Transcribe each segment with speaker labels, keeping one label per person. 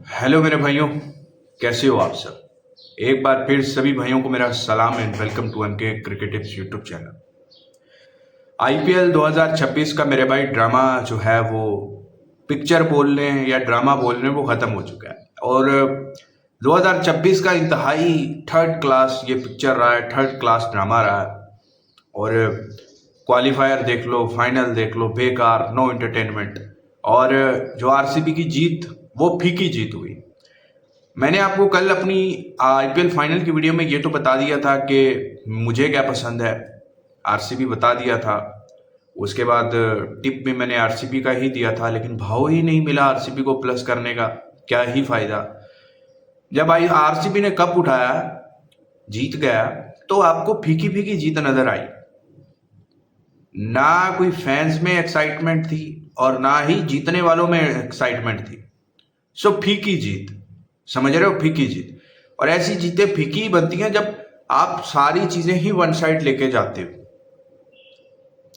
Speaker 1: Hello मेरे भाइयों, कैसे हो आप सब। एक बार फिर सभी भाइयों को मेरा सलाम and welcome to MK cricket tips YouTube channel. IPL 2026 का मेरे भाई ड्रामा जो है वो पिक्चर बोल लें या ड्रामा बोल लें वो ख़त्म हो चुका है। और 2026 का इंतहाई थर्ड क्लास ये पिक्चर रहा है, थर्ड क्लास ड्रामा रहा है। और क्वालिफायर देख लो, फाइनल देख लो, बेकार, नो एंटरटेनमेंट। और जो आरसीबी की जीत वो फीकी जीत हुई। मैंने आपको कल अपनी आईपीएल फाइनल की वीडियो में ये तो बता दिया था कि मुझे क्या पसंद है, आरसीबी बता दिया था। उसके बाद टिप भी मैंने आरसीबी का ही दिया था, लेकिन भाव ही नहीं मिला आरसीबी को प्लस करने का। क्या ही फायदा जब आई आरसीबी ने कप उठाया, जीत गया, तो आपको फीकी फीकी जीत नजर आई। ना कोई फैंस में एक्साइटमेंट थी और ना ही जीतने वालों में एक्साइटमेंट थी। सो फीकी जीत, समझ रहे हो, फीकी जीत। और ऐसी जीतें फीकी ही बनती हैं जब आप सारी चीजें ही वन साइड लेके जाते हो।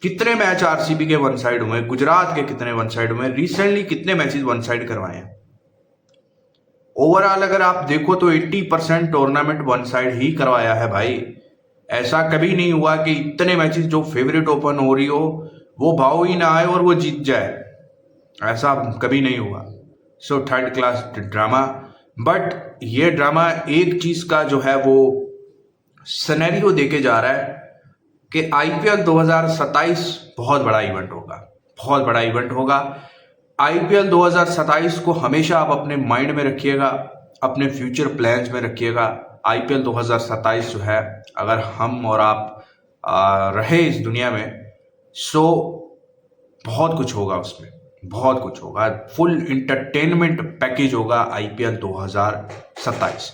Speaker 1: कितने मैच आरसीबी के वन साइड हुए, गुजरात के कितने वन साइड हुए, रिसेंटली कितने मैचेस वन साइड करवाए हैं। ओवरऑल अगर आप देखो तो 80% टूर्नामेंट वन साइड ही करवाया है भाई। ऐसा कभी नहीं हुआ कि इतने मैचेस जो फेवरेट ओपन हो रही हो वो भाव ही ना आए और वो जीत जाए। ऐसा कभी नहीं हुआ। So third class drama. But ये ड्रामा एक चीज का जो है वो सिनेरियो देके जा रहा है कि आईपीएल 2027 बहुत बड़ा इवेंट होगा, बहुत बड़ा इवेंट होगा। आईपीएल 2027 को हमेशा आप अपने माइंड में रखिएगा, अपने फ्यूचर प्लान्स में रखिएगा। आईपीएल 2027 जो है, अगर हम और आप रहे इस दुनिया में, सो बहुत कुछ होगा उसमें, बहुत कुछ होगा। फुल इंटरटेनमेंट पैकेज होगा आईपीएल 2027।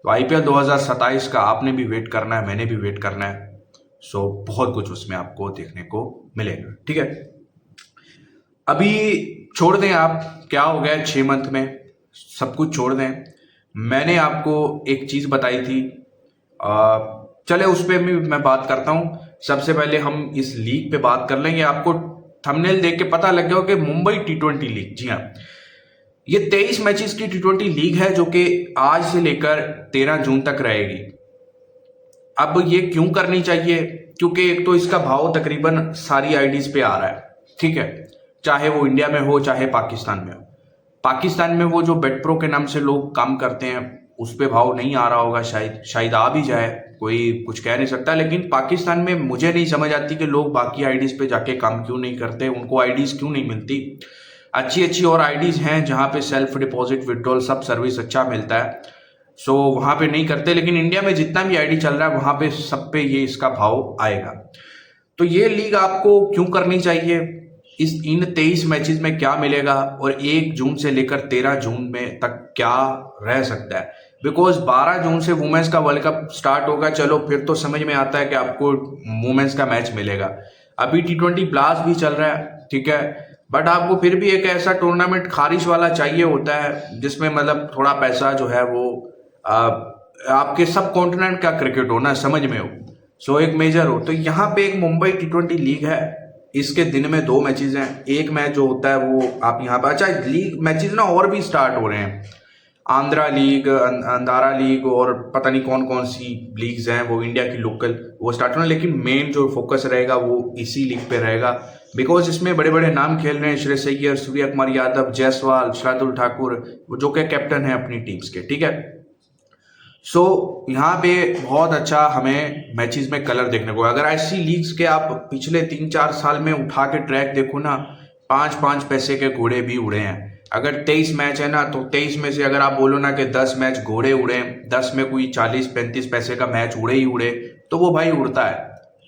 Speaker 1: तो आईपीएल 2027 का आपने भी वेट करना है, मैंने भी वेट करना है। सो बहुत कुछ उसमें आपको देखने को मिलेगा, ठीक है। अभी छोड़ दें आप, क्या हो गया 6 मंथ में, सब कुछ छोड़ दें। मैंने आपको एक चीज बताई थी, चले उस पर भी मैं बात करता हूं। सबसे पहले हम इस लीग पे बात कर लेंगे। आपको थंबनेल देख के पता लग गया हो कि मुंबई टी20 लीग, जी हाँ, ये 23 मैचेस की टी20 लीग है जो कि आज से लेकर 13 जून तक रहेगी। अब ये क्यों करनी चाहिए? क्योंकि एक तो इसका भाव तकरीबन सारी आईडीज पे आ रहा है, ठीक है, चाहे वो इंडिया में हो चाहे पाकिस्तान में हो। पाकिस्तान में वो जो बेट प्रो के नाम से लोग काम करते हैं उस पे भाव नहीं आ रहा होगा, शायद शायद आ भी जाए, कोई कुछ कह नहीं सकता। लेकिन पाकिस्तान में मुझे नहीं समझ आती कि लोग बाकी आईडीज पे जाके काम क्यों नहीं करते, उनको आईडीज क्यों नहीं मिलती। अच्छी अच्छी और आईडीज हैं जहां पे सेल्फ डिपॉजिट, विड्रॉल सब सर्विस अच्छा मिलता है। सो वहां पे नहीं करते, लेकिन इंडिया में जितना भी आईडी चल रहा है वहां पे सब पे ये इसका भाव आएगा। तो ये लीग आपको क्यों करनी चाहिए, इस इन 23 मैचेस में क्या मिलेगा और 1 जून से लेकर 13 जून में तक क्या रह सकता है। बिकॉज 12 जून से वुमेन्स का वर्ल्ड कप स्टार्ट होगा, चलो फिर तो समझ में आता है कि आपको वुमेन्स का मैच मिलेगा। अभी टी20 ब्लास्ट भी चल रहा है, ठीक है, बट आपको फिर भी एक ऐसा टूर्नामेंट खारिश वाला चाहिए होता है जिसमें मतलब थोड़ा पैसा जो है वो आ, आपके सब कॉन्टिनेंट का क्रिकेट हो ना, समझ में हो। सो एक मेजर हो, तो यहाँ पे एक मुंबई टी20 लीग है। इसके दिन में 2 मैचेस हैं। एक मैच जो होता है वो आप यहाँ पे, अच्छा लीग मैचेस ना और भी स्टार्ट हो रहे हैं। आंध्रा लीग, अंधारा लीग और पता नहीं कौन कौन सी लीग्स हैं वो इंडिया की लोकल, वो स्टार्ट होना। लेकिन मेन जो फोकस रहेगा वो इसी लीग पे रहेगा। बिकॉज इसमें बड़े बड़े नाम खेल रहे हैं, श्रेयस अय्यर, सूर्य कुमार यादव, जायसवाल, शार्दुल ठाकुर, जो कि कैप्टन है अपनी टीम्स के, ठीक है। सो यहाँ पे बहुत अच्छा हमें मैचेस में कलर देखने को। अगर ऐसी लीग्स के आप पिछले 3-4 साल में उठा के ट्रैक देखो ना, 5-5 पैसे के घोड़े भी उड़े हैं। अगर 23 मैच है ना, तो 23 में से अगर आप बोलो ना कि 10 मैच घोड़े उड़े, 10 में कोई 40-35 पैसे का मैच उड़े ही उड़े, तो वो भाई उड़ता है।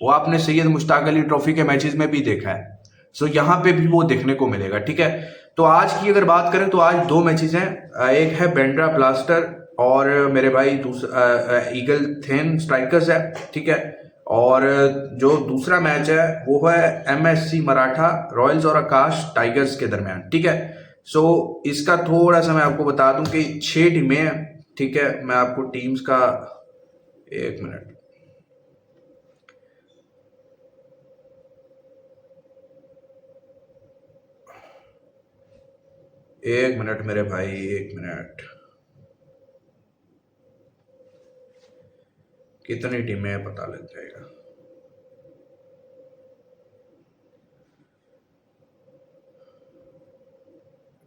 Speaker 1: वो आपने सैयद मुश्ताक अली ट्रॉफी के मैचेस में भी देखा है। सो यहाँ पे भी वो देखने को मिलेगा, ठीक है। तो आज की अगर बात करें तो आज 2 मैचेस हैं। एक है बेंड्रा ब्लास्टर और मेरे भाई ईगल थेन स्ट्राइकर्स है, ठीक है। और जो दूसरा मैच है वो है एमएससी मराठा रॉयल्स और आकाश टाइगर्स के दरमियान, ठीक है। सो इसका थोड़ा सा मैं आपको बता दूं कि 6 टीमें हैं, ठीक है। मैं आपको टीम्स का, एक मिनट, एक मिनट मेरे भाई, एक मिनट। कितनी टीमें हैं पता लग जाएगा।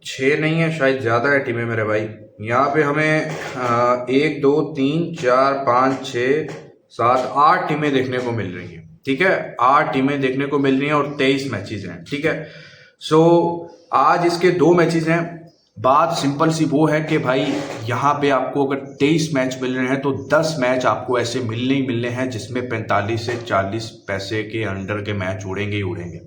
Speaker 1: छः नहीं है, शायद ज़्यादा है टीमें मेरे भाई। यहाँ पे हमें 1 2 3 4 5 6 7 8 टीमें देखने को मिल रही हैं। ठीक है, 8 टीमें देखने को मिल रही हैं और 23 मैचेस हैं। ठीक है, सो आज इसके 2 मैचेस हैं। बात सिंपल सी वो है कि भाई यहाँ पे आपको अगर 23 मैच मिल रहे हैं तो 10 मैच आपको ऐसे मिलने ही मिलने हैं जिसमें 45 से 40 पैसे के अंडर के मैच उड़ेंगे ही उड़ेंगे।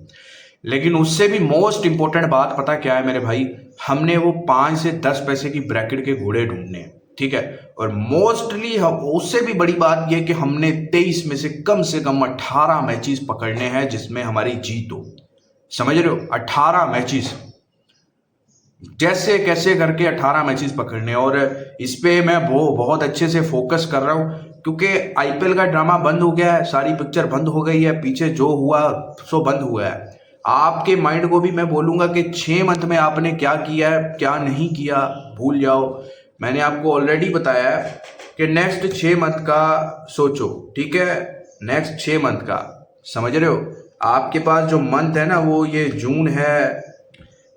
Speaker 1: लेकिन उससे भी मोस्ट इंपॉर्टेंट बात पता क्या है मेरे भाई, हमने वो 5 से 10 पैसे की ब्रैकेट के घोड़े ढूंढने हैं। ठीक है, और मोस्टली उससे भी बड़ी बात यह कि हमने 23 में से कम 18 मैचेस पकड़ने हैं जिसमें हमारी जीत हो। समझ रहे हो, 18 मैचेस, जैसे कैसे करके 18 मैचेस पकड़ने। और इस पे मैं बहुत अच्छे से फोकस कर रहा हूँ क्योंकि आईपीएल का ड्रामा बंद हो गया है, सारी पिक्चर बंद हो गई है, पीछे जो हुआ सो बंद हुआ है। आपके माइंड को भी मैं बोलूंगा कि 6 मंथ में आपने क्या किया है क्या नहीं किया भूल जाओ। मैंने आपको ऑलरेडी बताया है कि नेक्स्ट 6 मंथ का सोचो। ठीक है, नेक्स्ट 6 मंथ का, समझ रहे हो। आपके पास जो मंथ है ना वो ये जून है,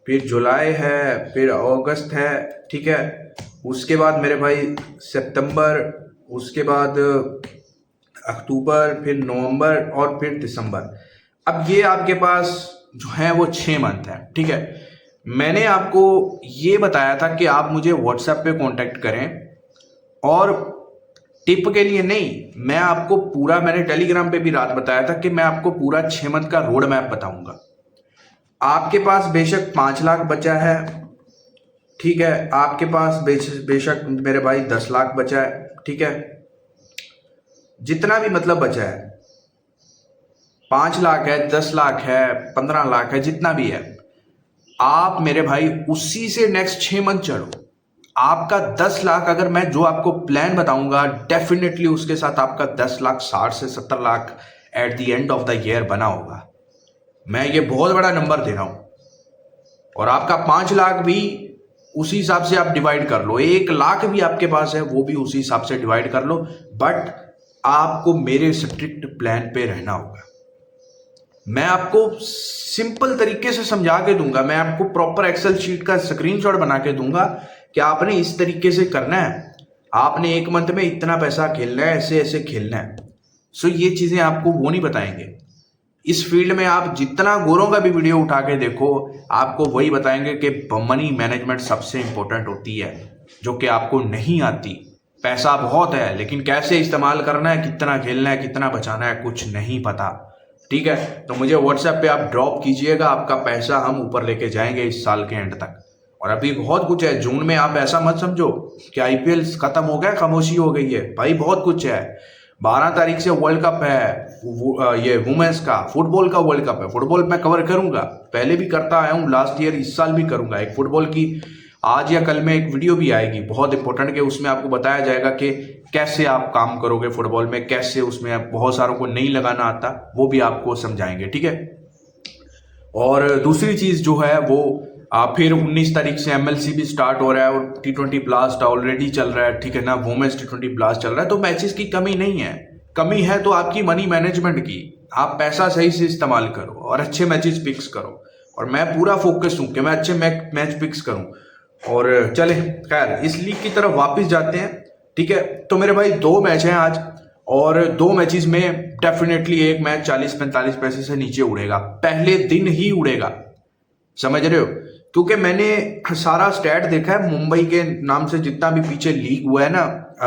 Speaker 1: फिर जुलाई है, फिर अगस्त है। ठीक है, उसके बाद मेरे भाई सितंबर, उसके बाद अक्टूबर, फिर नवंबर और फिर दिसंबर। अब ये आपके पास जो है वो 6 मंथ है। ठीक है, मैंने आपको ये बताया था कि आप मुझे व्हाट्सएप पे कांटेक्ट करें, और टिप के लिए नहीं, मैं आपको पूरा, मैंने टेलीग्राम पे भी रात बताया था कि मैं आपको पूरा 6 मंथ का रोड मैप बताऊंगा। आपके पास बेशक 5 लाख बचा है, ठीक है, आपके पास बेशक मेरे भाई 10 लाख बचा है। ठीक है, जितना भी मतलब बचा है, 5 लाख है, 10 लाख है, 15 लाख है, जितना भी है, आप मेरे भाई उसी से नेक्स्ट 6 मंथ चलो। आपका 10 लाख, अगर मैं जो आपको प्लान बताऊंगा डेफिनेटली उसके साथ आपका 10 लाख 60 से 70 lakh at the end of the year बना होगा। मैं ये बहुत बड़ा नंबर दे रहा हूं। और आपका 5 लाख भी उसी हिसाब से आप डिवाइड कर लो, 1 लाख भी आपके पास है वो भी उसी हिसाब से डिवाइड कर लो। बट आपको मेरे स्ट्रिक्ट प्लान पे रहना होगा। मैं आपको सिंपल तरीके से समझा के दूंगा, मैं आपको प्रॉपर एक्सेल शीट का स्क्रीनशॉट बना के दूंगा कि आपने इस तरीके से करना है, आपने 1 मंथ में इतना पैसा खेलना है, ऐसे ऐसे खेलना है। सो ये चीजें आपको वो नहीं बताएंगे। इस फील्ड में आप जितना गोरों का भी वीडियो उठा के देखो, आपको वही बताएंगे कि मनी मैनेजमेंट सबसे इंपॉर्टेंट होती है, जो कि आपको नहीं आती। पैसा बहुत है लेकिन कैसे इस्तेमाल करना है, कितना खेलना है, कितना बचाना है, कुछ नहीं पता। ठीक है, तो मुझे व्हाट्सएप पे आप ड्रॉप कीजिएगा, आपका पैसा हम ऊपर लेके जाएंगे इस साल के एंड तक। और अभी बहुत कुछ है जून में, आप ऐसा मत समझो कि आईपीएल खत्म हो गया, खामोशी हो गई है। भाई बहुत कुछ है। 12 तारीख से वर्ल्ड कप है, ये वुमेन्स का, फुटबॉल का वर्ल्ड कप है। फुटबॉल मैं कवर करूंगा, पहले भी करता आया हूँ, लास्ट ईयर, इस साल भी करूंगा। एक फुटबॉल की आज या कल में एक वीडियो भी आएगी बहुत इंपॉर्टेंट, कि उसमें आपको बताया जाएगा कि कैसे आप काम करोगे फुटबॉल में, कैसे उसमें बहुत सारों को नहीं लगाना आता, वो भी आपको समझाएंगे। ठीक है, और दूसरी चीज जो है वो फिर 19 तारीख से एमएलसी भी स्टार्ट हो रहा है और T20 ब्लास्ट ऑलरेडी चल रहा है। ठीक है ना, वुमेन्स T20 ब्लास्ट चल रहा है। तो मैचेस की कमी नहीं है, कमी है तो आपकी मनी मैनेजमेंट की। आप पैसा सही से इस्तेमाल करो और अच्छे मैचेस पिक्स करो। और मैं पूरा फोकस हूं कि मैं अच्छे मैच पिक्स करूं। और चले खैर इस लीग की तरफ वापस जाते हैं। ठीक है, तो मेरे भाई 2 मैच हैं आज, और 2 मैचेस में डेफिनेटली एक मैच 40-45 पैसे से नीचे उड़ेगा, पहले दिन ही उड़ेगा। समझ रहे हो, क्योंकि मैंने सारा स्टैट देखा है, मुंबई के नाम से जितना भी पीछे लीग हुआ है ना,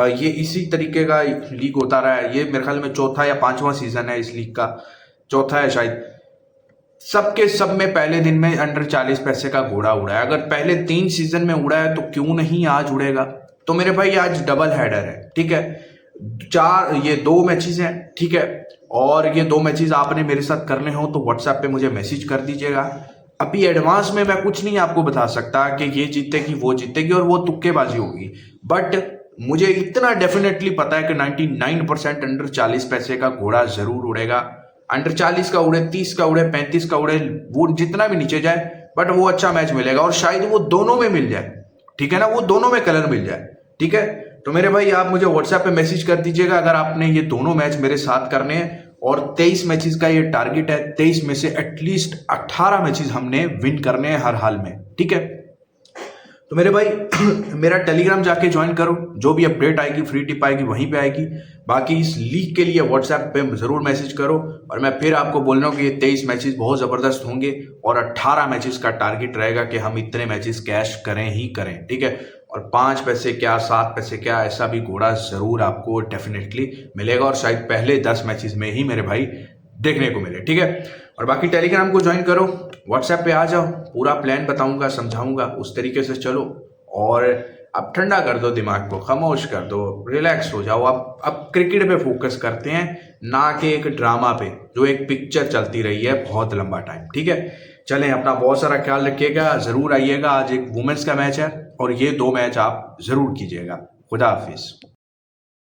Speaker 1: ये इसी तरीके का लीग होता रहा है। ये मेरे ख्याल में 4था या 5वां सीजन है इस लीग का, 4था है शायद। सबके सब में पहले दिन में अंडर 40 पैसे का घोड़ा उड़ा है। अगर पहले 3 सीजन में उड़ा है तो क्यों नहीं आज उड़ेगा। तो मेरे भाई आज डबल हेडर है। ठीक है, 2 मैचेस हैं। ठीक है, और ये 2 मैचेस आपने मेरे साथ करने हो तो व्हाट्सएप पे मुझे मैसेज कर दीजिएगा। अभी एडवांस में मैं कुछ नहीं आपको बता सकता कि ये जीतेगी वो जीतेगी और वो तुक्केबाजी होगी, बट मुझे इतना डेफिनेटली पता है कि 99% अंडर 40 पैसे का घोड़ा जरूर उड़ेगा। अंडर 40 का उड़े, 30 का उड़े, 35 का उड़े, वो जितना भी नीचे जाए बट वो अच्छा मैच मिलेगा और शायद वो दोनों में मिल जाए, ठीक है ना, वो दोनों में कलर मिल जाए, ठीक है। तो मेरे भाई आप मुझे व्हाट्सएप पे मैसेज कर दीजिएगा अगर आपने ये दोनों मैच मेरे साथ करने हैं। और 23 मैचेस का ये टारगेट है, 23 में से एटलीस्ट 18 मैचेस हमने विन करने हैं हर हाल में, ठीक है। तो मेरे भाई मेरा टेलीग्राम जाके ज्वाइन करो, जो भी अपडेट आएगी फ्री टिप आएगी वहीं पे आएगी। बाकी इस लीग के लिए व्हाट्सएप पे जरूर मैसेज करो। और मैं फिर आपको बोल रहा हूँ कि ये 23 मैचेस बहुत ज़बरदस्त होंगे और 18 मैचेस का टारगेट रहेगा कि हम इतने मैचेस कैश करें ही करें, ठीक है। और 5 पैसे क्या 7 पैसे क्या ऐसा भी घोड़ा ज़रूर आपको डेफिनेटली मिलेगा और शायद पहले 10 मैचेस में ही मेरे भाई देखने को मिले, ठीक है। और बाकी टेलीग्राम को ज्वाइन करो, व्हाट्सएप पे आ जाओ, पूरा प्लान बताऊंगा, समझाऊंगा, उस तरीके से चलो। और अब ठंडा कर दो दिमाग को, खामोश कर दो, रिलैक्स हो जाओ। अब क्रिकेट पे फोकस करते हैं, ना कि एक ड्रामा पे जो एक पिक्चर चलती रही है बहुत लंबा टाइम, ठीक है। चलें, अपना बहुत सारा ख्याल रखिएगा, ज़रूर आइएगा। आज एक वुमेन्स का मैच है और ये 2 मैच आप ज़रूर कीजिएगा। खुदा हाफिज़।